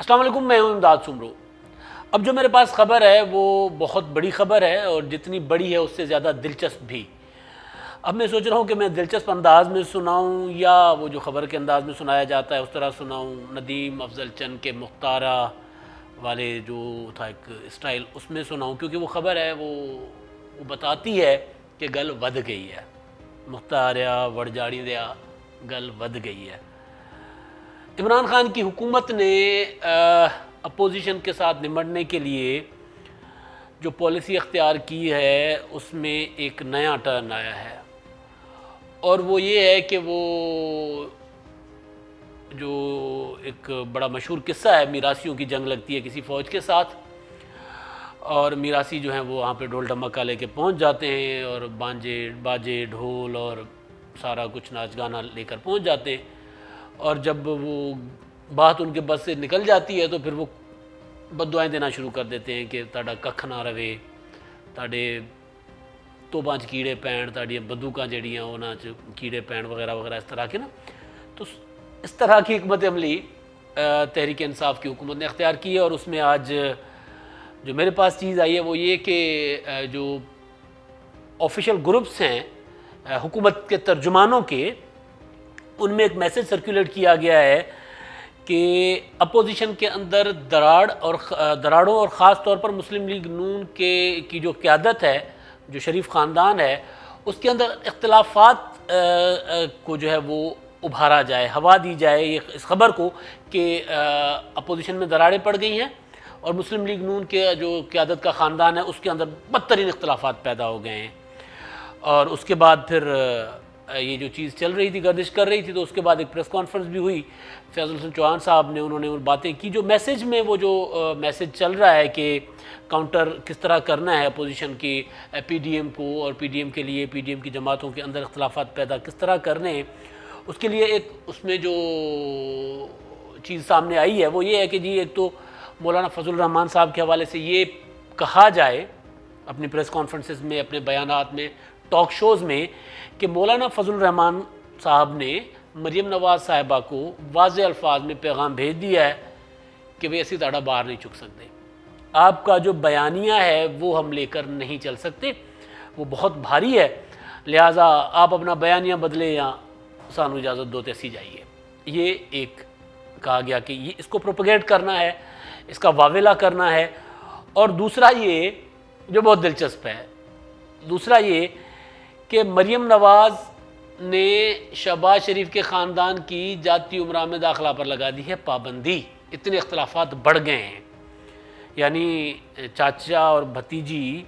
السلام علیکم، میں ہوں امداد سمرو۔ اب جو میرے پاس خبر ہے وہ بہت بڑی خبر ہے اور جتنی بڑی ہے اس سے زیادہ دلچسپ بھی۔ اب میں سوچ رہا ہوں کہ میں دلچسپ انداز میں سناؤں یا وہ جو خبر کے انداز میں سنایا جاتا ہے اس طرح سناؤں، ندیم افضل چند کے مختارہ والے جو تھا ایک اسٹائل اس میں سناؤں، کیونکہ وہ خبر ہے وہ بتاتی ہے کہ گل ود گئی ہے، مختاریا وڑ جاڑی دیا گل ود گئی ہے۔ عمران خان کی حکومت نے اپوزیشن کے ساتھ نمٹنے کے لیے جو پالیسی اختیار کی ہے اس میں ایک نیا ٹرن آیا ہے، اور وہ یہ ہے کہ وہ جو ایک بڑا مشہور قصہ ہے، میراثیوں کی جنگ لگتی ہے کسی فوج کے ساتھ، اور میراثی جو ہیں وہ وہاں پہ ڈھول ڈھمکا لے کے پہنچ جاتے ہیں اور باجے ڈھول اور سارا کچھ ناچ گانا لے کر پہنچ جاتے ہیں، اور جب وہ بات ان کے بس سے نکل جاتی ہے تو پھر وہ بددعائیں دینا شروع کر دیتے ہیں کہ تاڑا ککھ نہ رہے، تاڑے توباں چ کیڑے پین، تاڑیاں بندوقاں جڑیاں انہاں چ کیڑے پین وغیرہ وغیرہ، اس طرح کے نا۔ تو اس طرح کی حکمت عملی تحریک انصاف کی حکومت نے اختیار کی ہے، اور اس میں آج جو میرے پاس چیز آئی ہے وہ یہ کہ جو آفیشل گروپس ہیں حکومت کے ترجمانوں کے، ان میں ایک میسج سرکولیٹ کیا گیا ہے کہ اپوزیشن کے اندر دراڑوں اور خاص طور پر مسلم لیگ نون کی جو قیادت ہے، جو شریف خاندان ہے، اس کے اندر اختلافات کو جو ہے وہ ابھارا جائے، ہوا دی جائے اس خبر کو کہ اپوزیشن میں دراڑیں پڑ گئی ہیں اور مسلم لیگ نون کے جو قیادت کا خاندان ہے اس کے اندر بدترین اختلافات پیدا ہو گئے ہیں۔ اور اس کے بعد پھر یہ جو چیز چل رہی تھی، گردش کر رہی تھی، تو اس کے بعد ایک پریس کانفرنس بھی ہوئی، فیاض الحسن چوہان صاحب نے انہوں نے باتیں کی۔ جو میسج میں وہ جو میسج چل رہا ہے کہ کاؤنٹر کس طرح کرنا ہے اپوزیشن کی پی ڈی ایم کو، اور پی ڈی ایم کے لیے پی ڈی ایم کی جماعتوں کے اندر اختلافات پیدا کس طرح کرنے ہیں، اس کے لیے ایک اس میں جو چیز سامنے آئی ہے وہ یہ ہے کہ جی ایک تو مولانا فضل الرحمان صاحب کے حوالے سے یہ کہا جائے اپنی پریس کانفرنسز میں، اپنے بیانات میں، ٹاک شوز میں، کہ مولانا فضل الرحمان صاحب نے مریم نواز صاحبہ کو واضح الفاظ میں پیغام بھیج دیا ہے کہ وہ ایسی داڑھا باہر نہیں چک سکتے، آپ کا جو بیانیہ ہے وہ ہم لے کر نہیں چل سکتے، وہ بہت بھاری ہے، لہٰذا آپ اپنا بیانیہ بدلے یا سانو اجازت دو تے سی جائیے۔ یہ ایک کہا گیا کہ یہ اس کو پروپیگیٹ کرنا ہے، اس کا واویلا کرنا ہے۔ اور دوسرا یہ جو بہت دلچسپ ہے، دوسرا یہ کہ مریم نواز نے شہباز شریف کے خاندان کی جاتی امراء میں داخلہ پر لگا دی ہے پابندی، اتنے اختلافات بڑھ گئے ہیں، یعنی چاچا اور بھتیجی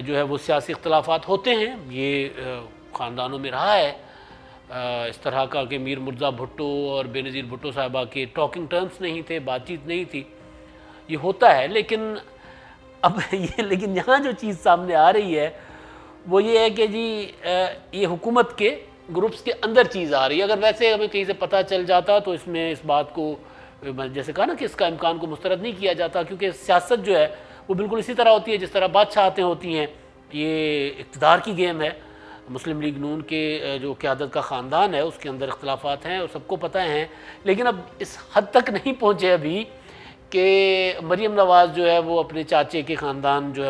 جو ہے وہ سیاسی اختلافات ہوتے ہیں، یہ خاندانوں میں رہا ہے اس طرح کا کہ میر مرزا بھٹو اور بے نظیر بھٹو صاحبہ کے ٹاکنگ ٹرمز نہیں تھے، بات چیت نہیں تھی، یہ ہوتا ہے۔ لیکن اب لیکن یہاں جو چیز سامنے آ رہی ہے وہ یہ ہے کہ جی یہ حکومت کے گروپس کے اندر چیز آ رہی ہے۔ اگر ویسے ہمیں کہیں سے پتہ چل جاتا تو اس میں اس بات کو جیسے کہا نا کہ اس کا امکان کو مسترد نہیں کیا جاتا، کیونکہ سیاست جو ہے وہ بالکل اسی طرح ہوتی ہے جس طرح بادشاہتیں ہوتی ہیں، یہ اقتدار کی گیم ہے۔ مسلم لیگ نون کے جو قیادت کا خاندان ہے اس کے اندر اختلافات ہیں اور سب کو پتہ ہیں، لیکن اب اس حد تک نہیں پہنچے ابھی کہ مریم نواز جو ہے وہ اپنے چاچے کے خاندان جو ہے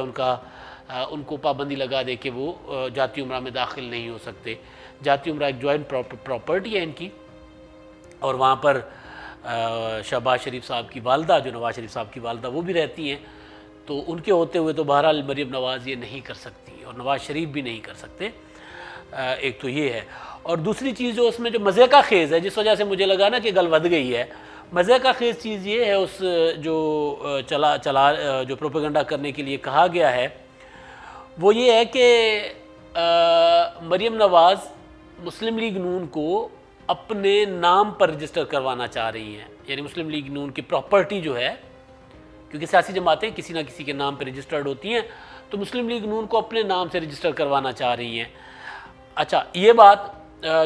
ان کو پابندی لگا دے کہ وہ جاتی امراء میں داخل نہیں ہو سکتے۔ جاتی امراء ایک جوائنٹ پراپرٹی ہے ان کی، اور وہاں پر شہباز شریف صاحب کی والدہ، جو نواز شریف صاحب کی والدہ، وہ بھی رہتی ہیں، تو ان کے ہوتے ہوئے تو بہرحال مریم نواز یہ نہیں کر سکتی اور نواز شریف بھی نہیں کر سکتے۔ ایک تو یہ ہے، اور دوسری چیز جو اس میں جو مزے کا خیز ہے، جس وجہ سے مجھے لگا نا کہ گل ود گئی ہے، مزے کا خیز چیز یہ ہے اس جو جو پروپیگنڈا کرنے کے لیے کہا گیا ہے وہ یہ ہے کہ مریم نواز مسلم لیگ نون کو اپنے نام پر رجسٹر کروانا چاہ رہی ہیں، یعنی مسلم لیگ نون کی پراپرٹی جو ہے، کیونکہ سیاسی جماعتیں کسی نہ کسی کے نام پہ رجسٹرڈ ہوتی ہیں، تو مسلم لیگ نون کو اپنے نام سے رجسٹر کروانا چاہ رہی ہیں۔ اچھا، یہ بات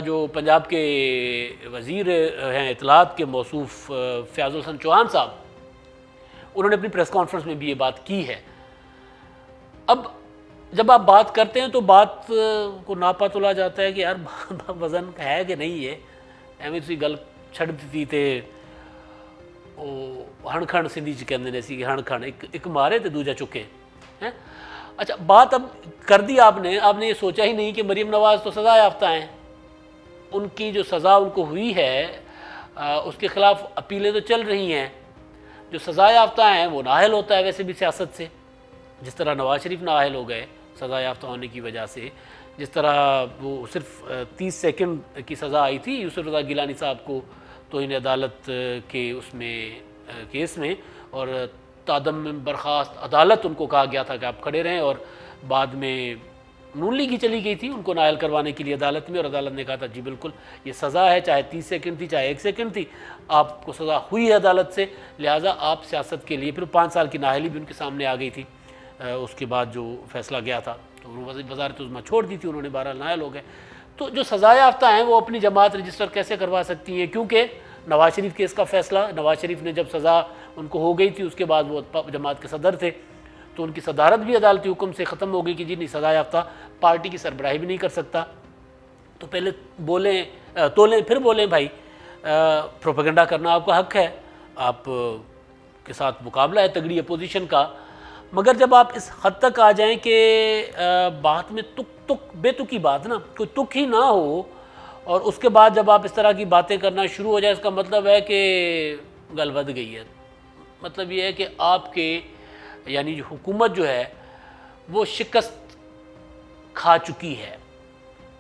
جو پنجاب کے وزیر ہیں اطلاعات کے موصوف فیاض الحسن چوہان صاحب، انہوں نے اپنی پریس کانفرنس میں بھی یہ بات کی ہے۔ اب جب آپ بات کرتے ہیں تو بات کو ناپا تولا جاتا ہے کہ یار وزن ہے کہ نہیں ہے، ایویں تسی گل چھڑ دیتی تے ہن کھن سندھی چ کہندے نے سی ہن کھن ایک مارے تے دوجا چکے ہیں. اچھا بات اب کر دی آپ نے یہ سوچا ہی نہیں کہ مریم نواز تو سزا یافتہ ہیں, ان کی جو سزا ان کو ہوئی ہے اس کے خلاف اپیلیں تو چل رہی ہیں. جو سزا یافتہ ہیں وہ نااہل ہوتا ہے ویسے بھی سیاست سے, جس طرح نواز شریف نااہل ہو گئے سزا یافتہ ہونے کی وجہ سے, جس طرح وہ صرف 30 سیکنڈ کی سزا آئی تھی یوسف رضا گیلانی صاحب کو توہین عدالت کے اس میں کیس میں, اور تعدم میں برخاست عدالت ان کو کہا گیا تھا کہ آپ کھڑے رہیں, اور بعد میں نون لیگ ہی چلی گئی تھی ان کو نااہل کروانے کے لیے عدالت میں, اور عدالت نے کہا تھا جی بالکل یہ سزا ہے, چاہے 30 سیکنڈ تھی چاہے 1 سیکنڈ تھی, آپ کو سزا ہوئی ہے عدالت سے, لہٰذا آپ سیاست کے لیے. پھر 5 سال کی نااہلی بھی ان کے سامنے آ گئی تھی اس کے بعد جو فیصلہ گیا تھا, تو وزارت عظمیٰ چھوڑ دی تھی انہوں نے, بہرحال نااہل ہو گئے. تو جو سزا یافتہ ہیں وہ اپنی جماعت رجسٹر کیسے کروا سکتی ہیں, کیونکہ نواز شریف کیس کا فیصلہ, نواز شریف نے جب سزا ان کو ہو گئی تھی اس کے بعد وہ جماعت کے صدر تھے, تو ان کی صدارت بھی عدالتی حکم سے ختم ہو گئی کہ جی نہیں سزا یافتہ پارٹی کی سربراہی بھی نہیں کر سکتا. تو پہلے بولیں تولیں پھر بولیں بھائی, پروپیگنڈا کرنا آپ کا حق ہے, آپ کے ساتھ مقابلہ ہے تگڑی اپوزیشن کا, مگر جب آپ اس حد تک آ جائیں کہ بات میں بے تکی بات نا, کوئی تک ہی نہ ہو, اور اس کے بعد جب آپ اس طرح کی باتیں کرنا شروع ہو جائے, اس کا مطلب ہے کہ گل ود گئی ہے. مطلب یہ ہے کہ آپ کے یعنی جو حکومت جو ہے وہ شکست کھا چکی ہے,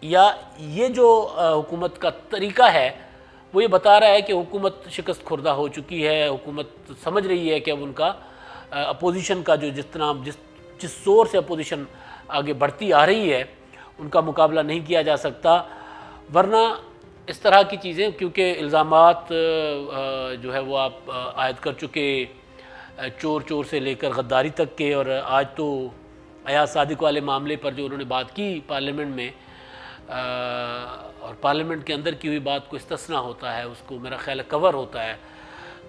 یا یہ جو حکومت کا طریقہ ہے وہ یہ بتا رہا ہے کہ حکومت شکست خوردہ ہو چکی ہے. حکومت سمجھ رہی ہے کہ اب ان کا اپوزیشن کا جو جس زور سے اپوزیشن آگے بڑھتی آ رہی ہے ان کا مقابلہ نہیں کیا جا سکتا. ورنہ اس طرح کی چیزیں, کیونکہ الزامات جو ہے وہ آپ عائد کر چکے, چور سے لے کر غداری تک کے, اور آج تو ایاز صادق والے معاملے پر جو انہوں نے بات کی پارلیمنٹ میں, اور پارلیمنٹ کے اندر کی ہوئی بات کو استثناء ہوتا ہے, اس کو میرا خیال ہے کور ہوتا ہے,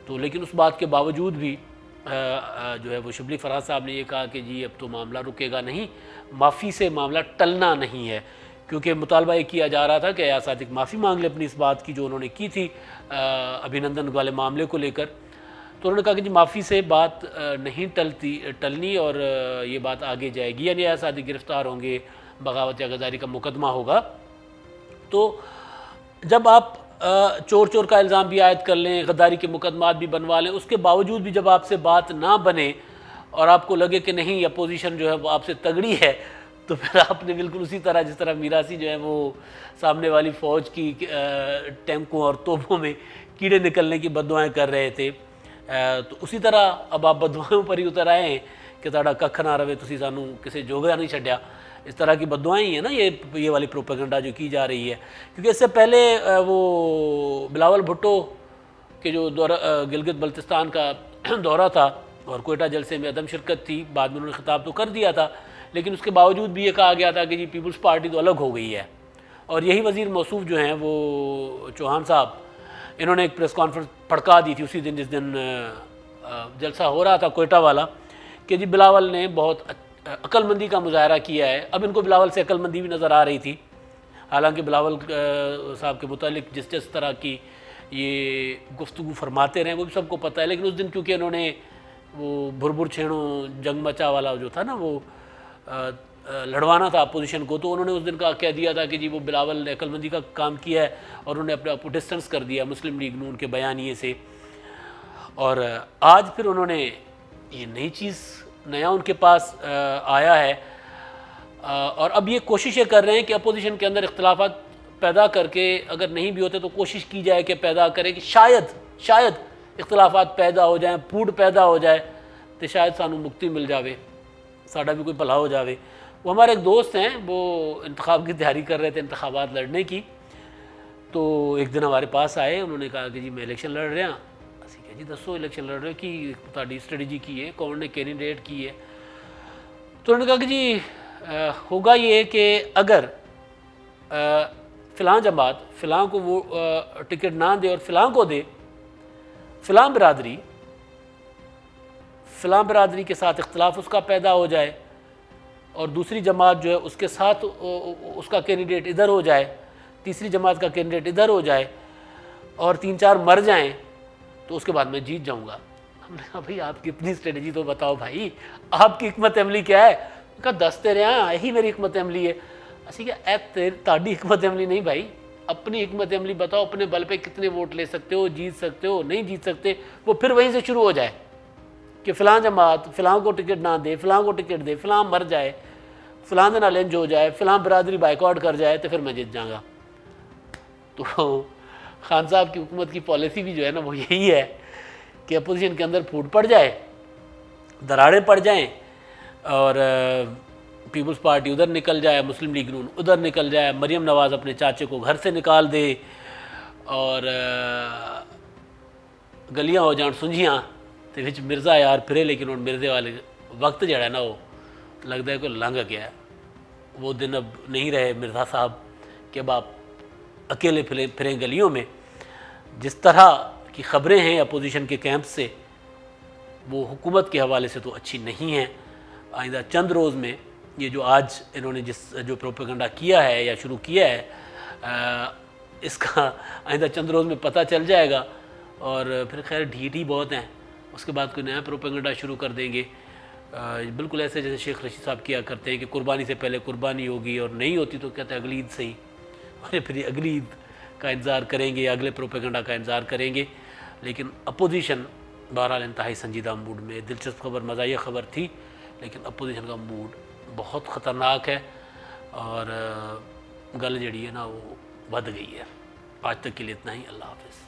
تو لیکن اس بات کے باوجود بھی جو ہے وہ شبلی فراز صاحب نے یہ کہا کہ جی اب تو معاملہ رکے گا نہیں, معافی سے معاملہ ٹلنا نہیں ہے, کیونکہ مطالبہ یہ کیا جا رہا تھا کہ ایاز صادق معافی مانگ لے اپنی اس بات کی جو انہوں نے کی تھی ابھینندن والے معاملے کو لے کر. تو انہوں نے کہا کہ جی معافی سے بات نہیں ٹلنی, اور یہ بات آگے جائے گی, یعنی ایاز صادق گرفتار ہوں گے, بغاوت یا غداری کا مقدمہ ہوگا. تو جب آپ چور کا الزام بھی عائد کر لیں, غداری کے مقدمات بھی بنوا لیں, اس کے باوجود بھی جب آپ سے بات نہ بنے اور آپ کو لگے کہ نہیں اپوزیشن جو ہے وہ آپ سے تگڑی ہے, تو پھر آپ نے بالکل اسی طرح جس طرح میراثی جو ہے وہ سامنے والی فوج کی ٹینکوں اور توپوں میں کیڑے نکلنے کی بددعائیں کر رہے تھے, تو اسی طرح اب آپ بددعاؤں پر ہی اتر آئے ہیں کہ تہاڈا ککھ نہ رہے, تسی سانوں کسے جوگا نہیں چھڈیا. اس طرح کی بددعائیں ہی ہیں نا یہ والی پروپیگنڈا جو کی جا رہی ہے. کیونکہ اس سے پہلے وہ بلاول بھٹو کے جو گلگت بلتستان کا دورہ تھا اور کوئٹہ جلسے میں عدم شرکت تھی, بعد میں انہوں نے خطاب تو کر دیا تھا, لیکن اس کے باوجود بھی یہ کہا گیا تھا کہ جی پیپلز پارٹی تو الگ ہو گئی ہے. اور یہی وزیر موصوف جو ہیں وہ چوہان صاحب, انہوں نے ایک پریس کانفرنس پھڑکا دی تھی اسی دن جس دن جلسہ ہو رہا تھا کوئٹہ والا, کہ جی بلاول نے بہت عقل مندی کا مظاہرہ کیا ہے. اب ان کو بلاول سے عقل مندی بھی نظر آ رہی تھی, حالانکہ بلاول صاحب کے متعلق جس طرح کی یہ گفتگو فرماتے رہے وہ بھی سب کو پتہ ہے, لیکن اس دن کیونکہ انہوں نے وہ بھر چھیڑوں جنگ مچا والا جو تھا نا وہ لڑوانا تھا اپوزیشن کو, تو انہوں نے اس دن کا کہہ دیا تھا کہ جی وہ بلاول نے عقل مندی کا کام کیا ہے, اور انہوں نے اپنے آپ کو ڈسٹنس کر دیا مسلم لیگ نون کے بیانیے سے. اور آج پھر انہوں نے یہ نئی چیز نیا ان کے پاس آیا ہے, اور اب یہ کوششیں کر رہے ہیں کہ اپوزیشن کے اندر اختلافات پیدا کر کے, اگر نہیں بھی ہوتے تو کوشش کی جائے کہ پیدا کرے کہ شاید اختلافات پیدا ہو جائیں, پھوٹ پیدا ہو جائے, تو شاید سانوں مکتی مل جاوے, ساڈا بھی کوئی بھلا ہو جاوے. وہ ہمارے ایک دوست ہیں, وہ انتخاب کی تیاری کر رہے تھے, انتخابات لڑنے کی, تو ایک دن ہمارے پاس آئے, انہوں نے کہا کہ جی میں الیکشن لڑ رہا. اسی کہا جی دسو الیکشن لڑ رہے کہ تہاڈی اسٹریٹجی کی ہے, کون نے کینڈیڈیٹ کی ہے. تو انہوں نے کہا کہ جی ہوگا یہ کہ اگر فلاں جماعت فلاں کو وہ ٹکٹ نہ دے اور فلاں کو دے, فلاں برادری کے ساتھ اختلاف اس کا پیدا ہو جائے, اور دوسری جماعت جو ہے اس کے ساتھ اس کا کینڈیڈیٹ ادھر ہو جائے, تیسری جماعت کا کینڈیڈیٹ ادھر ہو جائے, اور 3-4 مر جائیں, تو اس کے بعد میں جیت جاؤں گا۔ ہم نے کہا بھائی آپ کی اپنی اسٹریٹجی تو بتاؤ بھائی، آپ کی حکمت عملی کیا ہے؟ کہا دستے رہے یہی میری حکمت عملی ہے۔ اسی کہ تاڑی حکمت عملی نہیں بھائی، اپنی حکمت عملی بتاؤ، اپنے بل پہ کتنے ووٹ لے سکتے ہو، جیت سکتے ہو، نہیں جیت سکتے، وہ پھر وہیں سے شروع ہو جائے کہ فلاں جماعت فلاں کو ٹکٹ نہ دے، فلاں کو ٹکٹ دے، فلاں مر جائے، فلاں دن لنچ ہو جائے، فلاں برادری بائیکاٹ کر جائے، تو پھر میں جیت جاؤں گا۔ تو خان صاحب کی حکومت کی پالیسی بھی جو ہے نا وہ یہی ہے کہ اپوزیشن کے اندر پھوٹ پڑ جائے، دراڑیں پڑ جائیں، اور پیپلز پارٹی ادھر نکل جائے، مسلم لیگ نون ادھر نکل جائے، مریم نواز اپنے چاچے کو گھر سے نکال دے، اور گلیاں ہو جان سنجیاں تے وچ مرزا یار پھرے، لیکن ان مرزے والے وقت جڑا ہے نا وہ لگتا ہے کہ لنگ گیا ہے۔ وہ دن اب نہیں رہے مرزا صاحب کہ اب آپ اکیلے پھریں گلیوں میں۔ جس طرح کی خبریں ہیں اپوزیشن کے کیمپ سے وہ حکومت کے حوالے سے تو اچھی نہیں ہیں۔ آئندہ چند روز میں یہ جو آج انہوں نے جو پروپیگنڈا کیا ہے یا شروع کیا ہے، اس کا آئندہ چند روز میں پتہ چل جائے گا، اور پھر خیر ڈھیٹ ہی بہت ہیں، اس کے بعد کوئی نیا پروپیگنڈا شروع کر دیں گے، بالکل ایسے جیسے شیخ رشید صاحب کیا کرتے ہیں کہ قربانی سے پہلے قربانی ہوگی، اور نہیں ہوتی تو کہتے ہیں اگلی عید صحیح، اور پھر یہ اگلی عید کا انتظار کریں گے یا اگلے پروپیگنڈا کا انتظار کریں گے۔ لیکن اپوزیشن بہرحال انتہائی سنجیدہ موڈ میں، دلچسپ خبر، مزاحیہ خبر تھی، لیکن اپوزیشن کا موڈ بہت خطرناک ہے، اور گل جڑی ہے نا وہ ود گئی ہے۔ آج تک کے لیے اتنا ہی، اللہ حافظ۔